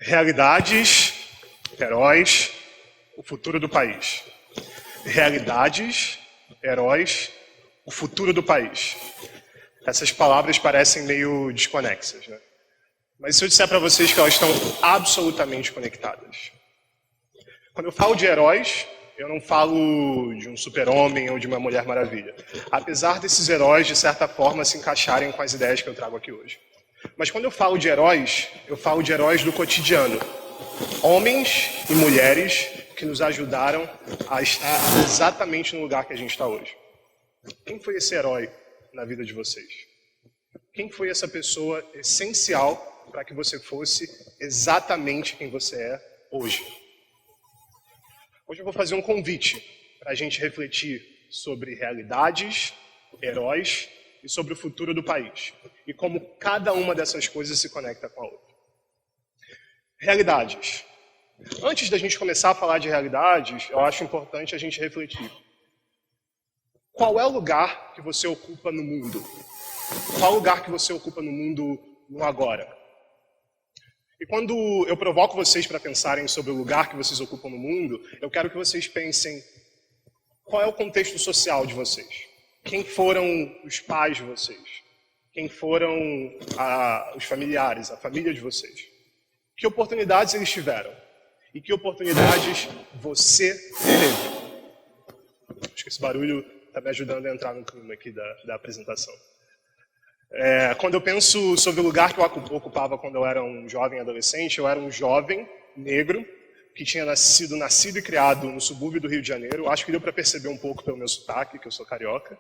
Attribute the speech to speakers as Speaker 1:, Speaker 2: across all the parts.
Speaker 1: Realidades, heróis, o futuro do país. Realidades, heróis, o futuro do país. Essas palavras parecem meio desconexas, né? Mas se eu disser para vocês que elas estão absolutamente conectadas. Quando eu falo de heróis, eu não falo de um super-homem ou de uma Mulher Maravilha. Apesar desses heróis, de certa forma, se encaixarem com as ideias que eu trago aqui hoje. Mas quando eu falo de heróis, eu falo de heróis do cotidiano. Homens e mulheres que nos ajudaram a estar exatamente no lugar que a gente está hoje. Quem foi esse herói na vida de vocês? Quem foi essa pessoa essencial para que você fosse exatamente quem você é hoje? Hoje eu vou fazer um convite para a gente refletir sobre realidades, heróis e sobre o futuro do país. E como cada uma dessas coisas se conecta com a outra. Realidades. Antes da gente começar a falar de realidades, eu acho importante a gente refletir. Qual é o lugar que você ocupa no mundo? Qual lugar que você ocupa no mundo no agora? E quando eu provoco vocês para pensarem sobre o lugar que vocês ocupam no mundo, eu quero que vocês pensem qual é o contexto social de vocês. Quem foram os pais de vocês? Quem foram os familiares, a família de vocês? Que oportunidades eles tiveram? E que oportunidades você teve? Acho que esse barulho está me ajudando a entrar no clima aqui da apresentação. Quando eu penso sobre o lugar que eu ocupava quando eu era um jovem adolescente, eu era um jovem negro que tinha nascido e criado no subúrbio do Rio de Janeiro. Acho que deu para perceber um pouco pelo meu sotaque, que eu sou carioca.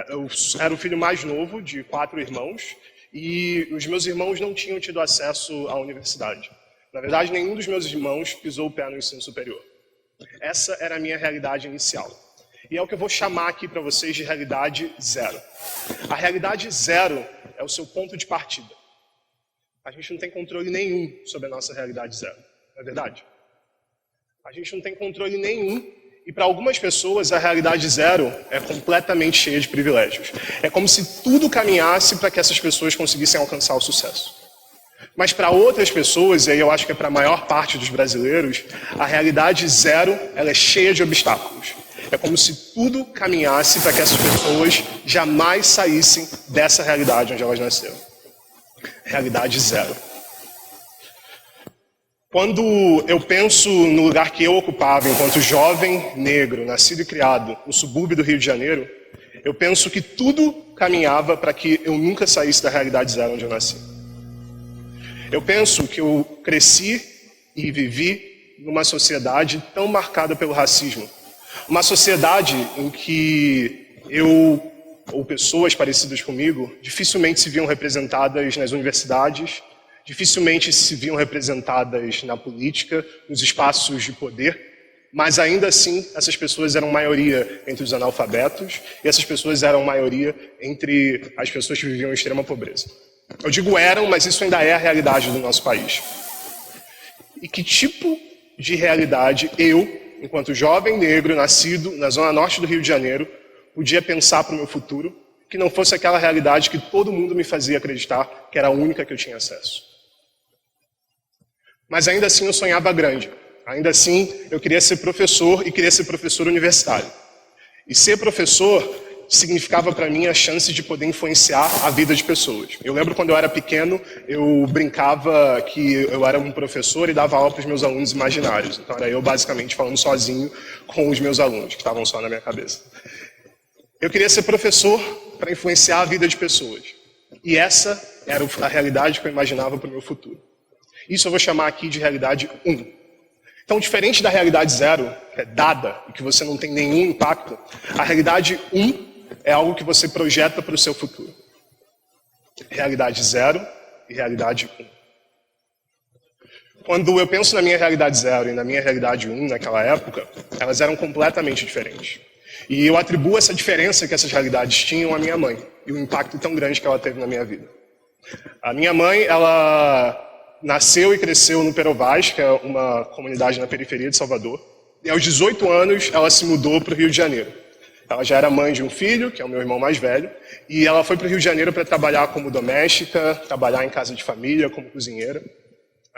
Speaker 1: Eu era o filho mais novo de 4 irmãos e os meus irmãos não tinham tido acesso à universidade. Na verdade, nenhum dos meus irmãos pisou o pé no ensino superior. Essa era a minha realidade inicial. E é o que eu vou chamar aqui para vocês de realidade zero. A realidade zero é o seu ponto de partida. A gente não tem controle nenhum sobre a nossa realidade zero. Não é verdade? A gente não tem controle nenhum. E para algumas pessoas, a realidade zero é completamente cheia de privilégios. É como se tudo caminhasse para que essas pessoas conseguissem alcançar o sucesso. Mas para outras pessoas, e aí eu acho que é para a maior parte dos brasileiros, a realidade zero ela é cheia de obstáculos. É como se tudo caminhasse para que essas pessoas jamais saíssem dessa realidade onde elas nasceram. Realidade zero. Quando eu penso no lugar que eu ocupava enquanto jovem negro, nascido e criado no subúrbio do Rio de Janeiro, eu penso que tudo caminhava para que eu nunca saísse da realidade zero onde eu nasci. Eu penso que eu cresci e vivi numa sociedade tão marcada pelo racismo. Uma sociedade em que eu, ou pessoas parecidas comigo, dificilmente se viam representadas nas universidades, dificilmente se viam representadas na política, nos espaços de poder, mas ainda assim essas pessoas eram maioria entre os analfabetos e essas pessoas eram maioria entre as pessoas que viviam em extrema pobreza. Eu digo eram, mas isso ainda é a realidade do nosso país. E que tipo de realidade eu, enquanto jovem negro, nascido na zona norte do Rio de Janeiro, podia pensar para o meu futuro que não fosse aquela realidade que todo mundo me fazia acreditar que era a única que eu tinha acesso. Mas ainda assim eu sonhava grande. Ainda assim eu queria ser professor e queria ser professor universitário. E ser professor significava para mim a chance de poder influenciar a vida de pessoas. Eu lembro quando eu era pequeno, eu brincava que eu era um professor e dava aula para os meus alunos imaginários. Então era eu basicamente falando sozinho com os meus alunos, que estavam só na minha cabeça. Eu queria ser professor para influenciar a vida de pessoas. E essa era a realidade que eu imaginava para o meu futuro. Isso eu vou chamar aqui de realidade 1. Então, diferente da realidade 0, que é dada e que você não tem nenhum impacto, a realidade 1 é algo que você projeta para o seu futuro. Realidade 0 e realidade 1. Quando eu penso na minha realidade 0 e na minha realidade 1 naquela época, elas eram completamente diferentes. E eu atribuo essa diferença que essas realidades tinham à minha mãe e o impacto tão grande que ela teve na minha vida. A minha mãe, ela nasceu e cresceu no Perovaz, que é uma comunidade na periferia de Salvador. E aos 18 anos, ela se mudou para o Rio de Janeiro. Ela já era mãe de um filho, que é o meu irmão mais velho, e ela foi para o Rio de Janeiro para trabalhar como doméstica, trabalhar em casa de família, como cozinheira.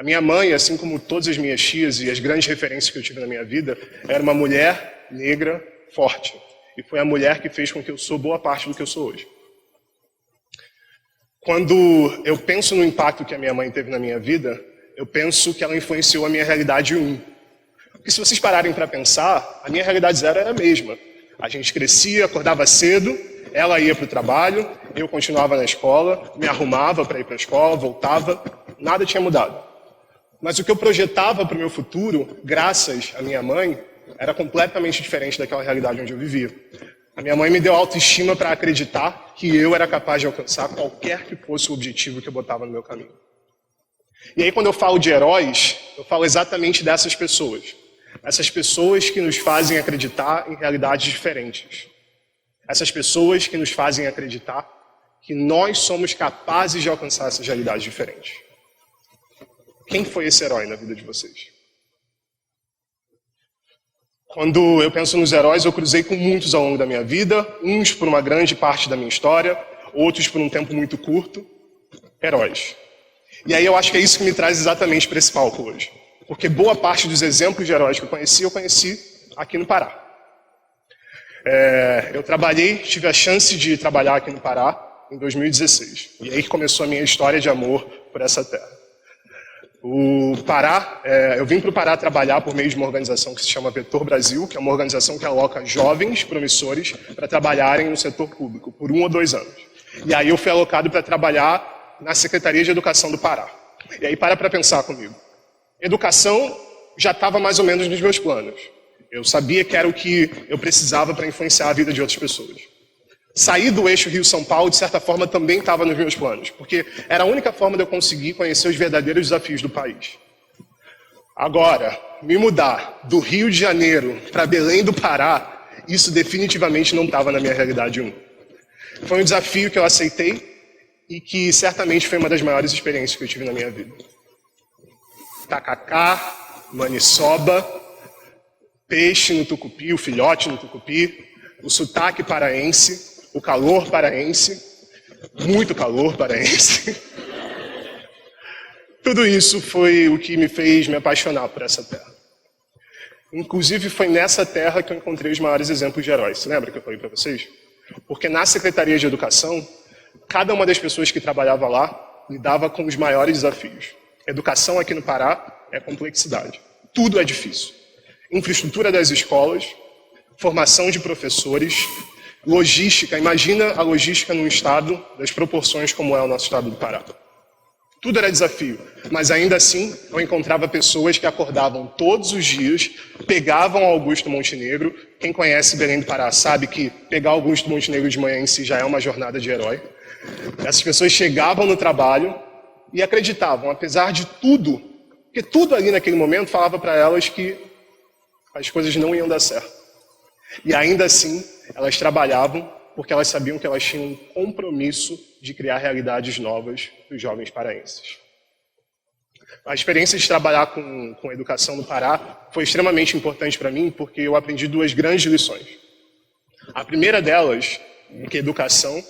Speaker 1: A minha mãe, assim como todas as minhas tias e as grandes referências que eu tive na minha vida, era uma mulher negra forte. E foi a mulher que fez com que eu sou boa parte do que eu sou hoje. Quando eu penso no impacto que a minha mãe teve na minha vida, eu penso que ela influenciou a minha realidade 1. Porque se vocês pararem para pensar, a minha realidade 0 era a mesma. A gente crescia, acordava cedo, ela ia para o trabalho, eu continuava na escola, me arrumava para ir para a escola, voltava, nada tinha mudado. Mas o que eu projetava para o meu futuro, graças à minha mãe, era completamente diferente daquela realidade onde eu vivia. A minha mãe me deu autoestima para acreditar que eu era capaz de alcançar qualquer que fosse o objetivo que eu botava no meu caminho. E aí, quando eu falo de heróis, eu falo exatamente dessas pessoas. Essas pessoas que nos fazem acreditar em realidades diferentes. Essas pessoas que nos fazem acreditar que nós somos capazes de alcançar essas realidades diferentes. Quem foi esse herói na vida de vocês? Quando eu penso nos heróis, eu cruzei com muitos ao longo da minha vida, uns por uma grande parte da minha história, outros por um tempo muito curto. Heróis. E aí eu acho que é isso que me traz exatamente para esse palco hoje. Porque boa parte dos exemplos de heróis que eu conheci aqui no Pará. Eu tive a chance de trabalhar aqui no Pará em 2016. E aí que começou a minha história de amor por essa terra. O Pará, eu vim para o Pará trabalhar por meio de uma organização que se chama Vetor Brasil, que é uma organização que aloca jovens promissores para trabalharem no setor público por 1 ou 2 anos. E aí eu fui alocado para trabalhar na Secretaria de Educação do Pará. E aí para pensar comigo. Educação já estava mais ou menos nos meus planos. Eu sabia que era o que eu precisava para influenciar a vida de outras pessoas. Sair do eixo Rio-São Paulo, de certa forma, também estava nos meus planos, porque era a única forma de eu conseguir conhecer os verdadeiros desafios do país. Agora, me mudar do Rio de Janeiro para Belém do Pará, isso definitivamente não estava na minha realidade 1. Foi um desafio que eu aceitei e que certamente foi uma das maiores experiências que eu tive na minha vida. Tacacá, maniçoba, peixe no tucupi, o filhote no tucupi, o sotaque paraense, o calor paraense, muito calor paraense. Tudo isso foi o que me fez me apaixonar por essa terra. Inclusive, foi nessa terra que eu encontrei os maiores exemplos de heróis. Você lembra que eu falei para vocês? Porque na Secretaria de Educação, cada uma das pessoas que trabalhava lá lidava com os maiores desafios. Educação aqui no Pará é complexidade. Tudo é difícil. Infraestrutura das escolas, formação de professores, logística. Imagina a logística num estado das proporções como é o nosso estado do Pará. Tudo era desafio, mas ainda assim eu encontrava pessoas que acordavam todos os dias, pegavam Augusto Montenegro. Quem conhece Belém do Pará sabe que pegar Augusto Montenegro de manhã em si já é uma jornada de herói. Essas pessoas chegavam no trabalho e acreditavam, apesar de tudo, porque tudo ali naquele momento falava para elas que as coisas não iam dar certo. E ainda assim, elas trabalhavam porque elas sabiam que elas tinham um compromisso de criar realidades novas para os jovens paraenses. A experiência de trabalhar com educação no Pará foi extremamente importante para mim porque eu aprendi 2 grandes lições. A primeira delas é que a educação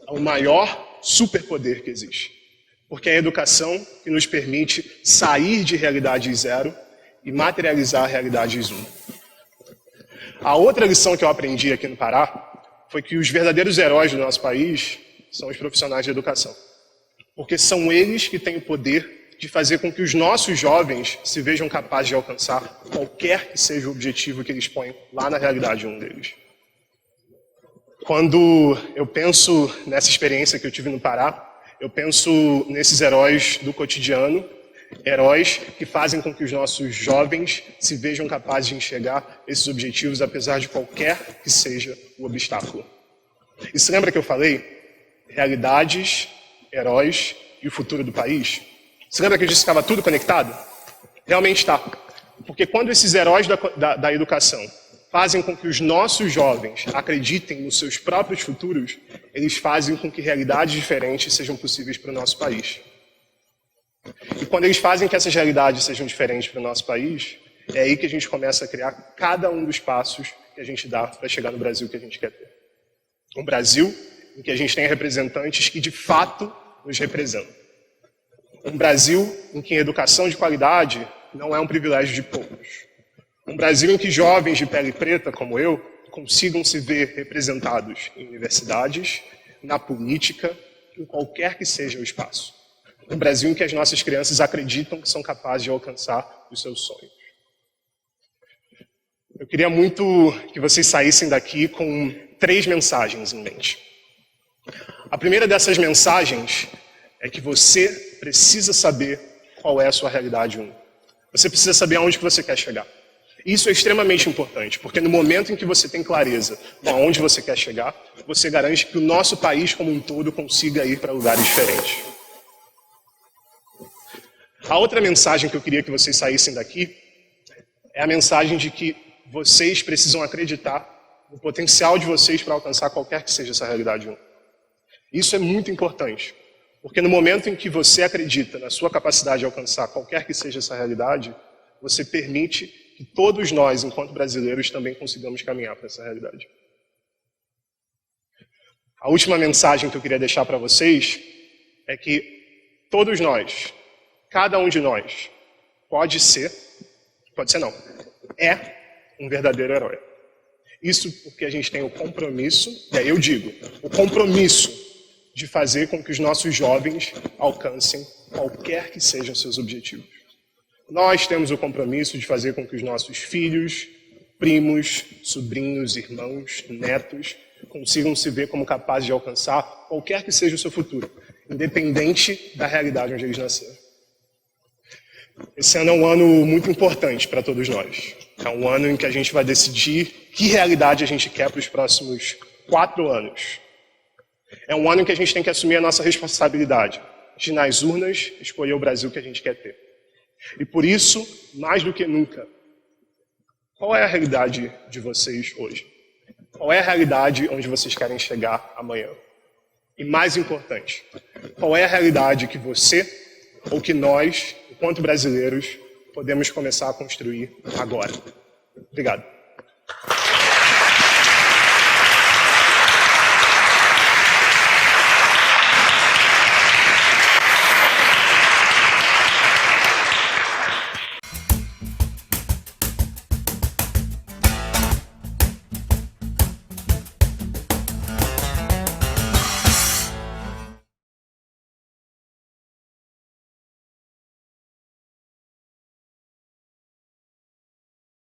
Speaker 1: é o maior superpoder que existe. Porque é a educação que nos permite sair de realidades 0 e materializar realidades 1. A outra lição que eu aprendi aqui no Pará foi que os verdadeiros heróis do nosso país são os profissionais de educação. Porque são eles que têm o poder de fazer com que os nossos jovens se vejam capazes de alcançar qualquer que seja o objetivo que eles põem lá na realidade 1 deles. Quando eu penso nessa experiência que eu tive no Pará, eu penso nesses heróis do cotidiano, heróis que fazem com que os nossos jovens se vejam capazes de enxergar esses objetivos, apesar de qualquer que seja o obstáculo. E se lembra que eu falei? Realidades, heróis e o futuro do país? Se lembra que eu disse que estava tudo conectado? Realmente está. Porque quando esses heróis da educação fazem com que os nossos jovens acreditem nos seus próprios futuros, eles fazem com que realidades diferentes sejam possíveis para o nosso país. E quando eles fazem que essas realidades sejam diferentes para o nosso país, é aí que a gente começa a criar cada um dos passos que a gente dá para chegar no Brasil que a gente quer ter. Um Brasil em que a gente tem representantes que de fato nos representam. Um Brasil em que educação de qualidade não é um privilégio de poucos. Um Brasil em que jovens de pele preta, como eu, consigam se ver representados em universidades, na política, em qualquer que seja o espaço. Um Brasil em que as nossas crianças acreditam que são capazes de alcançar os seus sonhos. Eu queria muito que vocês saíssem daqui com 3 mensagens em mente. A primeira dessas mensagens é que você precisa saber qual é a sua realidade 1. Você precisa saber aonde que você quer chegar. Isso é extremamente importante, porque no momento em que você tem clareza de aonde você quer chegar, você garante que o nosso país como um todo consiga ir para lugares diferentes. A outra mensagem que eu queria que vocês saíssem daqui é a mensagem de que vocês precisam acreditar no potencial de vocês para alcançar qualquer que seja essa realidade 1. Isso é muito importante, porque no momento em que você acredita na sua capacidade de alcançar qualquer que seja essa realidade, você permite que todos nós, enquanto brasileiros, também consigamos caminhar para essa realidade. A última mensagem que eu queria deixar para vocês é que todos nós, cada um de nós, é um verdadeiro herói. Isso porque a gente tem o compromisso, e aí eu digo, o compromisso de fazer com que os nossos jovens alcancem qualquer que sejam seus objetivos. Nós temos o compromisso de fazer com que os nossos filhos, primos, sobrinhos, irmãos, netos, consigam se ver como capazes de alcançar qualquer que seja o seu futuro, independente da realidade onde eles nasceram. Esse ano é um ano muito importante para todos nós. É um ano em que a gente vai decidir que realidade a gente quer para os próximos 4 anos. É um ano em que a gente tem que assumir a nossa responsabilidade de, nas urnas, escolher o Brasil que a gente quer ter. E por isso, mais do que nunca, qual é a realidade de vocês hoje? Qual é a realidade onde vocês querem chegar amanhã? E mais importante, qual é a realidade que você ou que nós, enquanto brasileiros, podemos começar a construir agora? Obrigado.